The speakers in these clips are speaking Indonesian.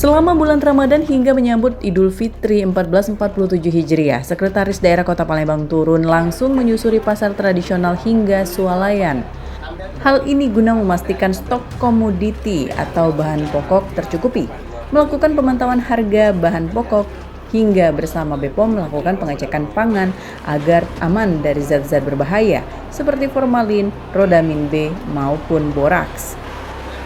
Selama bulan Ramadan hingga menyambut Idul Fitri 1447 Hijriah, Sekretaris Daerah Kota Palembang turun langsung menyusuri pasar tradisional hingga swalayan. Hal ini guna memastikan stok komoditi atau bahan pokok tercukupi, melakukan pemantauan harga bahan pokok, hingga bersama BPOM melakukan pengecekan pangan agar aman dari zat-zat berbahaya seperti formalin, rodamin B, maupun boraks.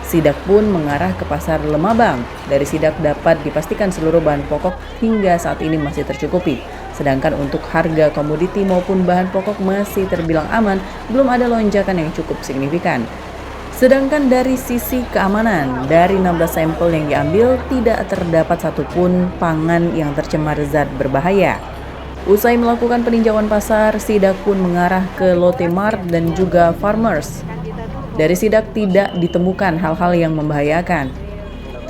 Sidak pun mengarah ke pasar Lemabang. Dari sidak dapat dipastikan seluruh bahan pokok hingga saat ini masih tercukupi. Sedangkan untuk harga komoditi maupun bahan pokok masih terbilang aman, belum ada lonjakan yang cukup signifikan. Sedangkan dari sisi keamanan, dari 16 sampel yang diambil, tidak terdapat satupun pangan yang tercemar zat berbahaya. Usai melakukan peninjauan pasar, sidak pun mengarah ke Lotte Mart dan juga Farmers. Dari sidak tidak ditemukan hal-hal yang membahayakan.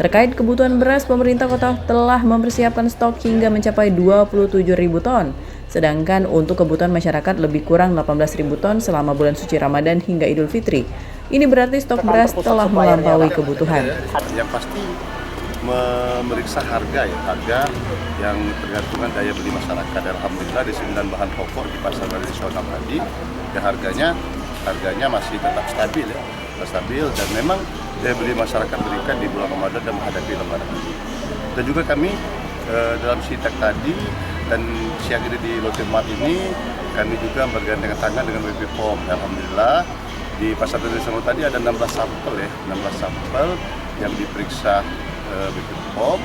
Terkait kebutuhan beras, pemerintah kota telah mempersiapkan stok hingga mencapai 27.000 ton. Sedangkan untuk kebutuhan masyarakat lebih kurang 18.000 ton selama bulan suci Ramadan hingga Idul Fitri. Ini berarti stok beras telah melampaui kebutuhan. Yang pasti memeriksa harga yang tergantungan daya beli masyarakat. Alhamdulillah di 9 bahan pokok di pasar tradisional tadi, ya harganya masih tetap stabil dan memang daya beli masyarakat berikan di bulan Ramadan dan menghadapi Lebaran ini. Dan juga kami dalam sidak tadi dan siang ini di Lotte Mart ini kami juga bergandengan tangan dengan BPOM. Alhamdulillah di pasar tradisional tadi ada 16 sampel yang diperiksa BPOM.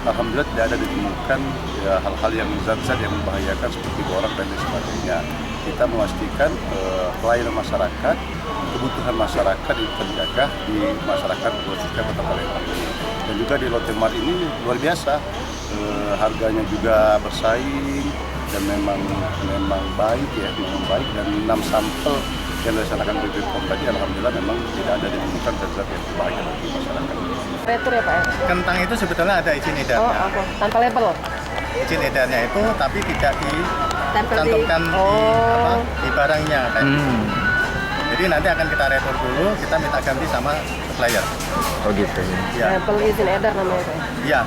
Alhamdulillah tidak ada ditemukan hal-hal yang zat-zat yang membahayakan seperti borak dan lain sebagainya. Kita memastikan pelayanan masyarakat, kebutuhan masyarakat itu terjaga di masyarakat khususnya Kota Palembang. Dan juga di Lotte Mart ini luar biasa, harganya juga bersaing dan memang baik dan 6 sampel yang dilaksanakan BPOM tadi alhamdulillah memang tidak ada ditemukan zat-zat yang berbahaya bagi masyarakat. Retur ya Pak? Kentang itu sebetulnya ada izin edarnya. Oh, apa? Tanpa label? Izin edarnya itu tapi tidak dicantumkan di barangnya. Jadi nanti akan kita retur dulu, kita minta ganti sama supplier. Oh gitu. Ya. Label izin edar namanya Pak? Iya.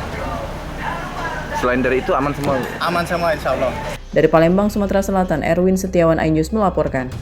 Selain dari itu aman semua? Aman semua insya Allah. Dari Palembang, Sumatera Selatan, Erwin Setiawan, iNews melaporkan.